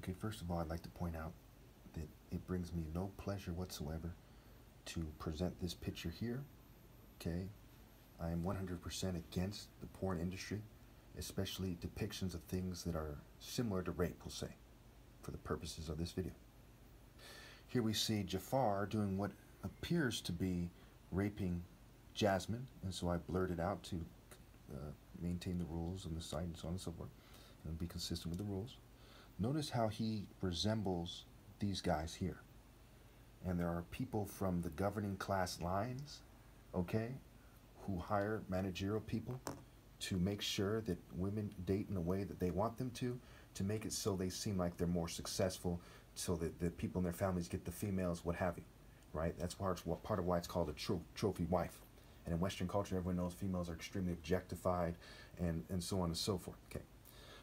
Okay, first of all, I'd like to point out that it brings me no pleasure whatsoever to present this picture here. Okay, I am 100% against the porn industry, especially depictions of things that are similar to rape, we'll say, for the purposes of this video. Here we see Jafar doing what appears to be raping Jasmine, and so I blurred it out to maintain the rules on the site and so on and so forth, and be consistent with the rules. Notice how he resembles these guys here. And there are people from the governing class lines, okay, who hire managerial people to make sure that women date in a way that they want them to make it so they seem like they're more successful, so that the people in their families get the females, what have you, right? That's part of why it's called a trophy wife. And in Western culture, everyone knows females are extremely objectified and so on and so forth, okay?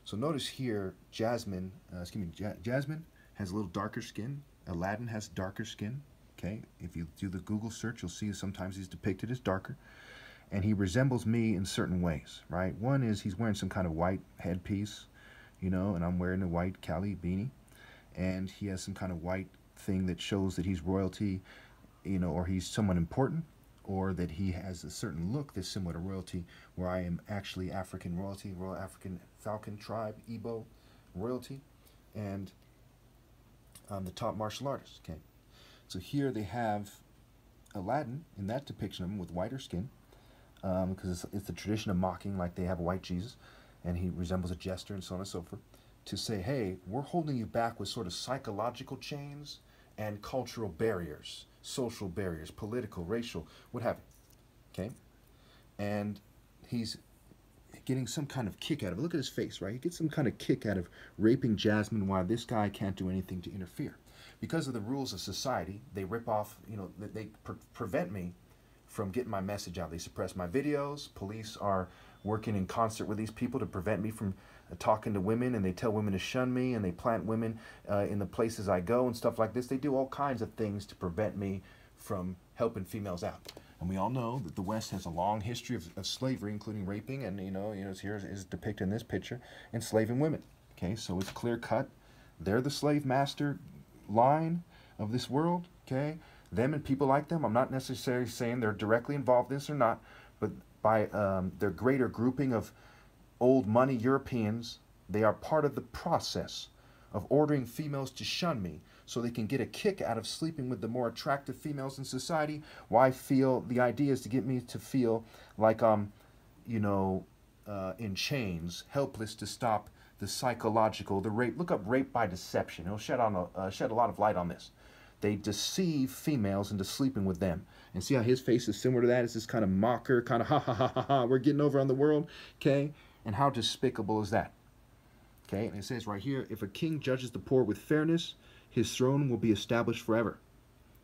So notice here, Jasmine has a little darker skin. Aladdin has darker skin, okay? If you do the Google search, you'll see sometimes he's depicted as darker. And he resembles me in certain ways, right? One is he's wearing some kind of white headpiece, you know, and I'm wearing a white Cali beanie. And he has some kind of white thing that shows that he's royalty, you know, or he's someone important, or that he has a certain look that's similar to royalty, where I am actually African royalty, Royal African Falcon Tribe, Igbo royalty, and I'm the top martial artist, okay? So here they have Aladdin in that depiction of him with whiter skin, because it's the tradition of mocking, like they have a white Jesus, and he resembles a jester and so on and so forth, to say, hey, we're holding you back with sort of psychological chains and cultural barriers, social barriers, political, racial, what have you, okay? And he's getting some kind of kick out of it. Look at his face, right? He gets some kind of kick out of raping Jasmine while this guy can't do anything to interfere. Because of the rules of society, they rip off, you know, they prevent me from getting my message out. They suppress my videos. Police are working in concert with these people to prevent me from talking to women, and they tell women to shun me, and they plant women in the places I go and stuff like this. They do all kinds of things to prevent me from helping females out. And we all know that the West has a long history of slavery, including raping, and here is depicted in this picture, enslaving women. Okay, so it's clear cut. They're the slave master line of this world. Okay, them and people like them. I'm not necessarily saying they're directly involved in this or not, but by their greater grouping of old money Europeans, they are part of the process of ordering females to shun me so they can get a kick out of sleeping with the more attractive females in society. Why I feel the idea is to get me to feel like I'm, in chains, helpless to stop the psychological, the rape. Look up rape by deception. It'll shed a lot of light on this. They deceive females into sleeping with them. And see how his face is similar to that? It's this kind of mocker, kind of ha ha ha ha ha, we're getting over on the world, okay? And how despicable is that? Okay, and it says right here, if a king judges the poor with fairness, his throne will be established forever.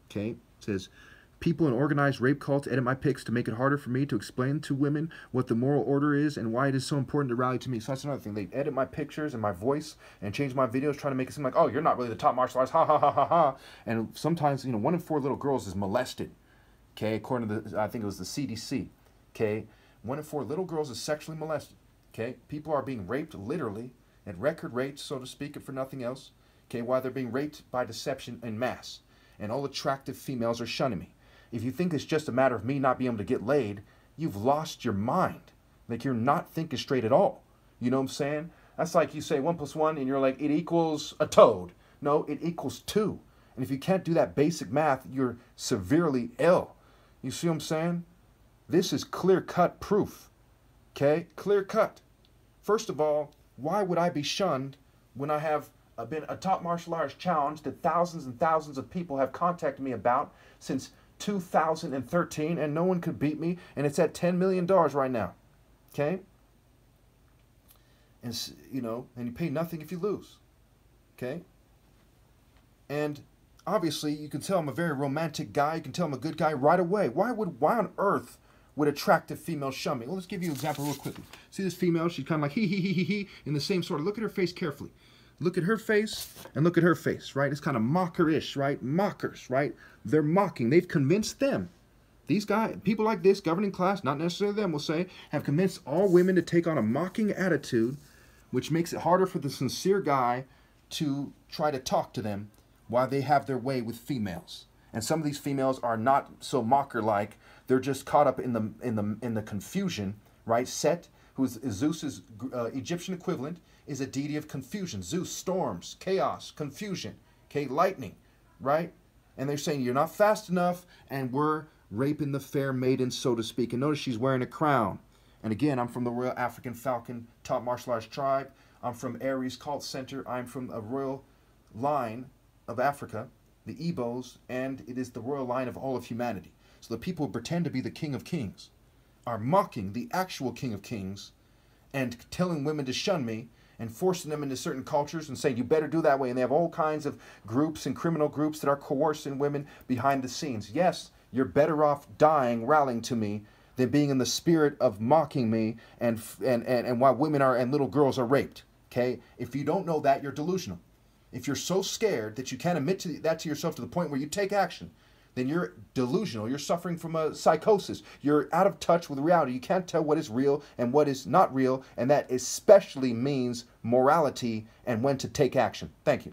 Okay, it says, people in organized rape cults edit my pics to make it harder for me to explain to women what the moral order is and why it is so important to rally to me. So that's another thing. They edit my pictures and my voice and change my videos, trying to make it seem like, oh, you're not really the top martial artist, ha ha ha ha ha. And sometimes, 1 in 4 little girls is molested. Okay, according to I think it was the CDC. Okay, 1 in 4 little girls is sexually molested. Okay, people are being raped literally at record rates, so to speak, if for nothing else. Okay, while they're being raped by deception en masse. And all attractive females are shunning me. If you think it's just a matter of me not being able to get laid, you've lost your mind. Like, you're not thinking straight at all. You know what I'm saying? That's like you say 1 + 1 and you're like, it equals a toad. No, it equals 2. And if you can't do that basic math, you're severely ill. You see what I'm saying? This is clear-cut proof. Okay? Clear-cut. First of all, why would I be shunned when I have been a top martial arts challenge that thousands and thousands of people have contacted me about since 2013, and no one could beat me, and it's at $10 million right now. Okay? And, and you pay nothing if you lose. Okay? And obviously, you can tell I'm a very romantic guy. You can tell I'm a good guy right away. Why on earth would attractive females shun me? Well, let's give you an example real quickly. See this female? She's kind of like he, in the same sort of, look at her face carefully. Look at her face and look at her face, right? It's kind of mockerish, right? Mockers, right? They're mocking. They've convinced them. These guys, people like this, governing class, not necessarily them, will say, have convinced all women to take on a mocking attitude, which makes it harder for the sincere guy to try to talk to them while they have their way with females. And some of these females are not so mocker-like. They're just caught up in the confusion, right? Set, who is Zeus's Egyptian equivalent, is a deity of confusion. Zeus, storms, chaos, confusion, okay, lightning, right? And they're saying you're not fast enough, and we're raping the fair maiden, so to speak. And notice she's wearing a crown. And again, I'm from the Royal African Falcon top martial arts tribe. I'm from Aries Cult Center. I'm from a royal line of Africa, the Igbos, and it is the royal line of all of humanity. So the people who pretend to be the King of Kings are mocking the actual King of Kings and telling women to shun me and forcing them into certain cultures and saying, you better do that way. And they have all kinds of groups and criminal groups that are coercing women behind the scenes. Yes, you're better off dying, rallying to me, than being in the spirit of mocking me and why women are and little girls are raped. Okay? If you don't know that, you're delusional. If you're so scared that you can't admit that to yourself to the point where you take action, then you're delusional. You're suffering from a psychosis. You're out of touch with reality. You can't tell what is real and what is not real, and that especially means morality and when to take action. Thank you.